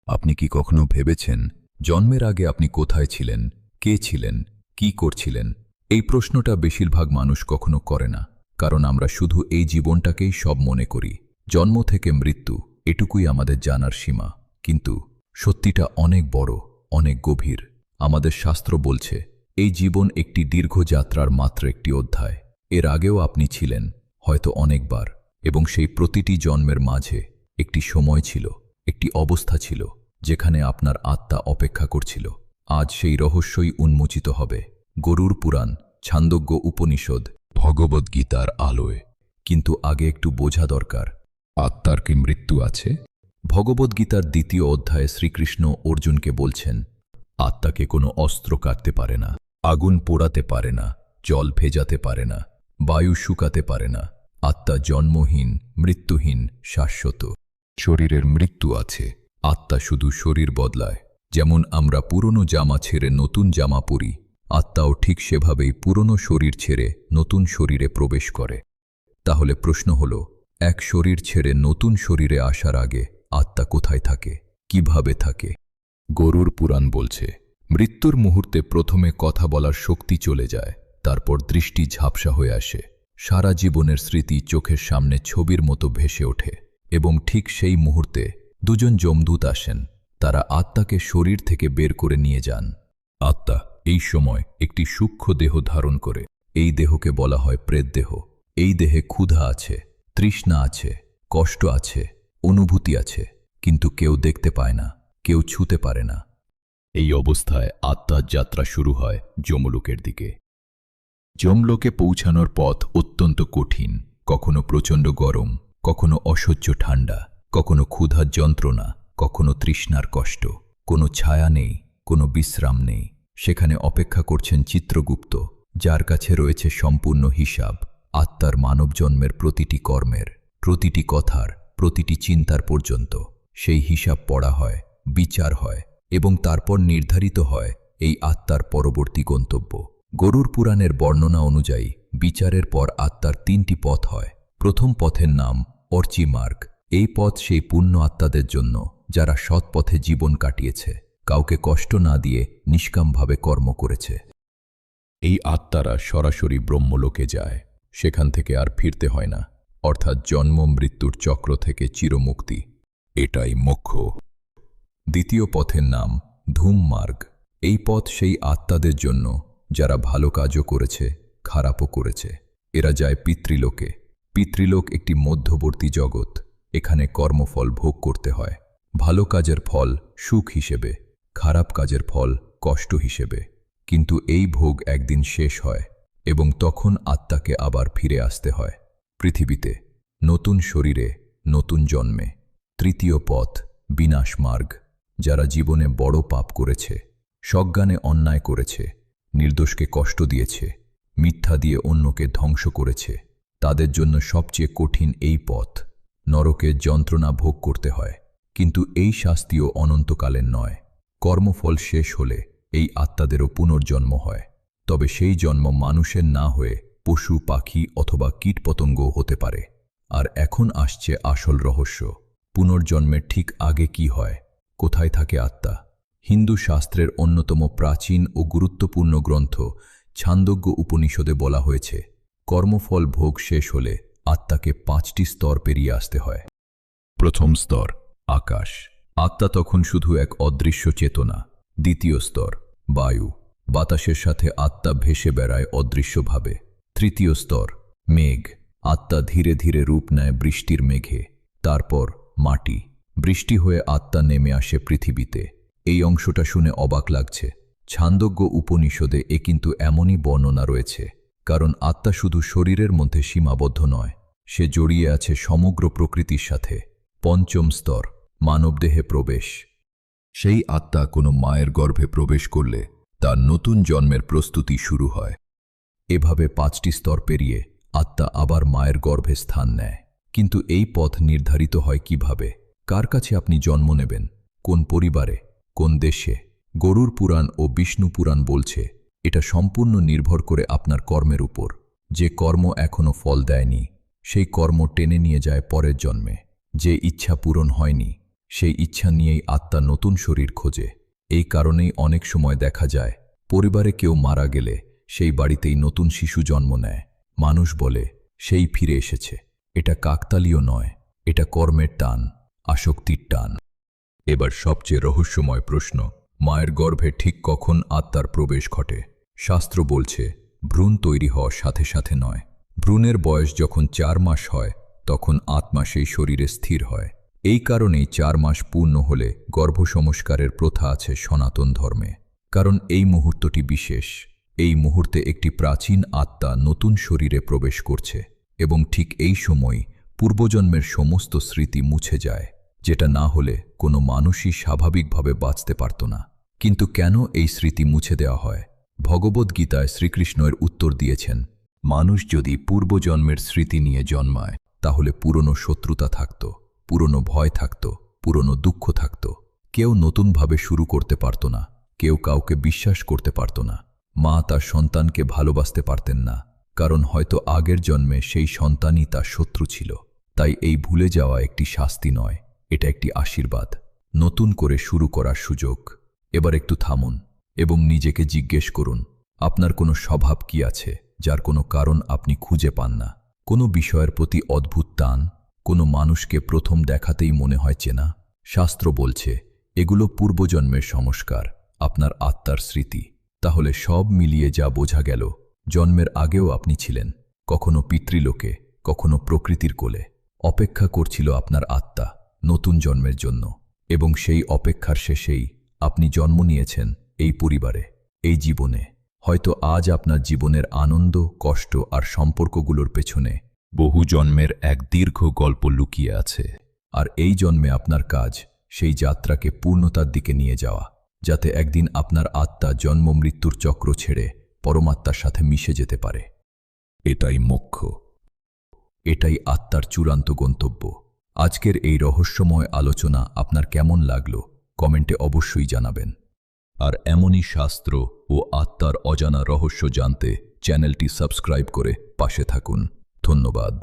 আপনি কি কখনো ভেবেছেন জন্মের আগে আপনি কোথায় ছিলেন, কে ছিলেন, কি করছিলেন? এই প্রশ্নটা বেশিরভাগ মানুষ কখনো করে না, কারণ আমরা শুধু এই জীবনটাকেই সব মনে করি। জন্ম থেকে মৃত্যু, এটুকুই আমাদের জানার সীমা। কিন্তু সত্যিটা অনেক বড়, অনেক গভীর। আমাদের শাস্ত্র বলছে এই জীবন একটি দীর্ঘ যাত্রার মাত্র একটি অধ্যায়। এর আগেও আপনি ছিলেন, হয়তো অনেকবার, এবং সেই প্রতিটি জন্মের মাঝে একটি সময় ছিল, একটি অবস্থা ছিল যেখানে আপনার আত্মা অপেক্ষা করছিল। আজ সেই রহস্যই উন্মোচিত হবে গরুর পুরাণ, ছান্দোগ্য উপনিষদ, ভগবদ্গীতার আলোয়। কিন্তু আগে একটু বোঝা দরকার, আত্মার কি মৃত্যু আছে? ভগবদ্গীতার 2য় অধ্যায়ে শ্রীকৃষ্ণ অর্জুনকে বলছেন, আত্মাকে কোনো অস্ত্র কাটতে পারে না, আগুন পোড়াতে পারে না, জল ভেজাতে পারে না, বায়ু শুকাতে পারে না। আত্মা জন্মহীন, মৃত্যুহীন, শাশ্বত। শরীরের মৃত্যু আছে, আত্মা শুধু শরীর বদলায়। যেমন আমরা পুরনো জামা ছেড়ে নতুন জামা পরি, আত্মাও ঠিক সেভাবেই পুরনো শরীর ছেড়ে নতুন শরীরে প্রবেশ করে। তাহলে প্রশ্ন হল, এক শরীর ছেড়ে নতুন শরীরে আসার আগে আত্মা কোথায় থাকে, কিভাবে থাকে? গরুর পুরাণ বলছে, মৃত্যুর মুহূর্তে প্রথমে কথা বলার শক্তি চলে যায়, তারপর দৃষ্টি ঝাপসা হয়ে আসে। সারা জীবনের স্মৃতি চোখের সামনে ছবির মতো ভেসে ওঠে, এবং ঠিক সেই মুহূর্তে দুজন যমদূত আসেন। তারা আত্মাকে শরীর থেকে বের করে নিয়ে যান। আত্মা এই সময় একটি সূক্ষ্ম দেহ ধারণ করে। এই দেহকে বলা হয় প্রেতদেহ। এই দেহে ক্ষুধা আছে, তৃষ্ণা আছে, কষ্ট আছে, অনুভূতি আছে, কিন্তু কেউ দেখতে পায় না, কেউ ছুঁতে পারে না। এই অবস্থায় আত্মার যাত্রা শুরু হয় যমলোকের দিকে। যমলোকে পৌঁছানোর পথ অত্যন্ত কঠিন, কখনো প্রচণ্ড গরম, কখনো অসহ্য ঠান্ডা, কখনো ক্ষুধার যন্ত্রণা, কখনো তৃষ্ণার কষ্ট। কোনো ছায়া নেই, কোনো বিশ্রাম নেই। সেখানে অপেক্ষা করছেন চিত্রগুপ্ত, যার কাছে রয়েছে সম্পূর্ণ হিসাব। আত্মার মানব জন্মের প্রতিটি কর্মের, প্রতিটি কথার, প্রতিটি চিন্তার পর্যন্ত সেই হিসাব পড়া হয়, বিচার হয়, এবং তারপর নির্ধারিত হয় এই আত্মার পরবর্তী গন্তব্য। গরুর পুরাণের বর্ণনা অনুযায়ী বিচারের পর আত্মার 3টি পথ হয়। প্রথম পথের নাম অর্চি মার্গ। এই পথ সেই পুণ্য আত্মাদের জন্য যারা সৎ পথে জীবন কাটিয়েছে, কাউকে কষ্ট না দিয়ে নিষ্কামভাবে কর্ম করেছে। এই আত্মারা সরাসরি ব্রহ্মলোকে যায়, সেখান থেকে আর ফিরতে হয় না, অর্থাৎ জন্ম মৃত্যুর চক্র থেকে চিরমুক্তি। এটাই মোক্ষ। দ্বিতীয় পথের নাম ধূম মার্গ। এই পথ সেই আত্মাদের জন্য যারা ভালো কাজও করেছে, খারাপও করেছে। এরা যায় পিতৃলোকে। পিতৃলোক একটি মধ্যবর্তী জগৎ। এখানে কর্মফল ভোগ করতে হয়। ভালো কাজের ফল সুখ হিসেবে, খারাপ কাজের ফল কষ্ট হিসেবে। কিন্তু এই ভোগ একদিন শেষ হয়, এবং তখন আত্মাকে আবার ফিরে আসতে হয় পৃথিবীতে, নতুন শরীরে, নতুন জন্মে। তৃতীয় পথ বিনাশ মার্গ। যারা জীবনে বড় পাপ করেছে, সজ্ঞানে অন্যায় করেছে, নির্দোষকে কষ্ট দিয়েছে, মিথ্যা দিয়ে অন্যকে ধ্বংস করেছে, তাদের জন্য সবচেয়ে কঠিন এই পথ। নরকের যন্ত্রণা ভোগ করতে হয়, কিন্তু এই শাস্তিও অনন্তকালের নয়। কর্মফল শেষ হলে এই আত্মাদেরও পুনর্জন্ম হয়, তবে সেই জন্ম মানুষের না হয়ে পশু, পাখি অথবা কীটপতঙ্গও হতে পারে। আর এখন আসছে আসল রহস্য, পুনর্জন্মের ঠিক আগে কি হয়, কোথায় থাকে আত্মা? হিন্দু শাস্ত্রের অন্যতম প্রাচীন ও গুরুত্বপূর্ণ গ্রন্থ ছান্দোগ্য উপনিষদে বলা হয়েছে, কর্মফল ভোগ শেষ হলে আত্মাকে 5টি স্তর পেরিয়ে আসতে হয়। প্রথম স্তর আকাশ। আত্মা তখন শুধু এক অদৃশ্য চেতনা। দ্বিতীয় স্তর বায়ু। বাতাসের সাথে আত্মা ভেসে বেড়ায় অদৃশ্যভাবে। তৃতীয় স্তর মেঘ। আত্মা ধীরে ধীরে রূপ নেয় বৃষ্টির মেঘে। তারপর মাটি। বৃষ্টি হয়ে আত্মা নেমে আসে পৃথিবীতে। এই অংশটা শুনে অবাক লাগছে। ছান্দোগ্য উপনিষদে কিন্তু এমনই বর্ণনা রয়েছে, কারণ আত্মা শুধু শরীরের মধ্যে সীমাবদ্ধ নয়, সে জড়িয়ে আছে সমগ্র প্রকৃতির সাথে। পঞ্চম স্তর মানবদেহে প্রবেশ। সেই আত্মা কোনো মায়ের গর্ভে প্রবেশ করলে তার নতুন জন্মের প্রস্তুতি শুরু হয়। এভাবে 5টি স্তর পেরিয়ে আত্মা আবার মায়ের গর্ভে স্থান নেয়। কিন্তু এই পথ নির্ধারিত হয় কিভাবে? কার কাছে আপনি জন্ম নেবেন, কোন পরিবারে, কোন দেশে? গরুর পুরাণ ও বিষ্ণু পুরাণ বলছে এটা সম্পূর্ণ নির্ভর করে আপনার কর্মের উপর। যে কর্ম এখনো ফল দেয়নি, সেই কর্ম টেনে নিয়ে যায় পরের জন্মে। যে ইচ্ছা পূরণ হয়নি, সেই ইচ্ছা নিয়েই আত্মা নতুন শরীর খোঁজে। এই কারণেই অনেক সময় দেখা যায় পরিবারে কেউ মারা গেলে সেই বাড়িতেই নতুন শিশু জন্ম নেয়। মানুষ বলে সেই ফিরে এসেছে। এটা কাকতালীয় নয়, এটা কর্মের টান, আসক্তির টান। এবার সবচেয়ে রহস্যময় প্রশ্ন, মায়ের গর্ভে ঠিক কখন আত্মার প্রবেশ ঘটে? শাস্ত্র বলছে ভ্রূণ তৈরি হওয়ার সাথে সাথে নয়। ভ্রূণের বয়স যখন 4 মাস হয় তখন আত্মা সেই শরীরে স্থির হয়। এই কারণেই 4 মাস পূর্ণ হলে গর্ভসংস্কারের প্রথা আছে সনাতন ধর্মে। কারণ এই মুহূর্তটি বিশেষ। এই মুহূর্তে একটি প্রাচীন আত্মা নতুন শরীরে প্রবেশ করছে এবং ঠিক এই সময় পূর্বজন্মের সমস্ত স্মৃতি মুছে যায়, যেটা না হলে কোনো মানুষই স্বাভাবিকভাবে বাঁচতে পারত না। কিন্তু কেন এই স্মৃতি মুছে দেওয়া হয়? ভগবদ্গীতায় শ্রীকৃষ্ণের উত্তর দিয়েছেন, মানুষ যদি পূর্বজন্মের স্মৃতি নিয়ে জন্মায় তাহলে পুরনো শত্রুতা থাকত, পুরনো ভয় থাকত, পুরনো দুঃখ থাকত। কেউ নতুনভাবে শুরু করতে পারত না, কেউ কাউকে বিশ্বাস করতে পারত না। মা তার সন্তানকে ভালোবাসতে পারতেন না, কারণ হয়তো আগের জন্মে সেই সন্তানই তার শত্রু ছিল। তাই এই ভুলে যাওয়া একটি শাস্তি নয়, এটা একটি আশীর্বাদ, নতুন করে শুরু করার সুযোগ। এবার একটু থামুন এবং নিজেকে জিজ্ঞেস করুন, আপনার কোনো স্বভাব কি আছে যার কোনো কারণ আপনি খুঁজে পান না? কোনো বিষয়ের প্রতি অদ্ভুত টান, কোনো মানুষকে প্রথম দেখাতেই মনে হয় চেনা? শাস্ত্র বলছে এগুলো পূর্বজন্মের সংস্কার, আপনার আত্মার স্মৃতি। তাহলে সব মিলিয়ে যা বোঝা গেল, জন্মের আগেও আপনি ছিলেন, কখনো পিতৃলোকে, কখনো প্রকৃতির কোলে। অপেক্ষা করছিল আপনার আত্মা নতুন জন্মের জন্য, এবং সেই অপেক্ষার শেষেই আপনি জন্ম নিয়েছেন এই পরিবারে, এই জীবনে। হয়তো আজ আপনার জীবনের আনন্দ, কষ্ট আর সম্পর্কগুলোর পেছনে বহু জন্মের এক দীর্ঘ গল্প লুকিয়ে আছে। আর এই জন্মে আপনার কাজ সেই যাত্রাকে পূর্ণতার দিকে নিয়ে যাওয়া, যাতে একদিন আপনার আত্মা জন্ম মৃত্যুর চক্র ছেড়ে পরমাত্মার সাথে মিশে যেতে পারে। এটাই মোক্ষ, এটাই আত্মার চূড়ান্ত গন্তব্য। আজকের এই রহস্যময় আলোচনা আপনার কেমন লাগলো কমেন্টে অবশ্যই জানাবেন। আর এমনই শাস্ত্র ও আত্মার অজানা রহস্য জানতে চ্যানেলটি সাবস্ক্রাইব করে পাশে থাকুন। ধন্যবাদ।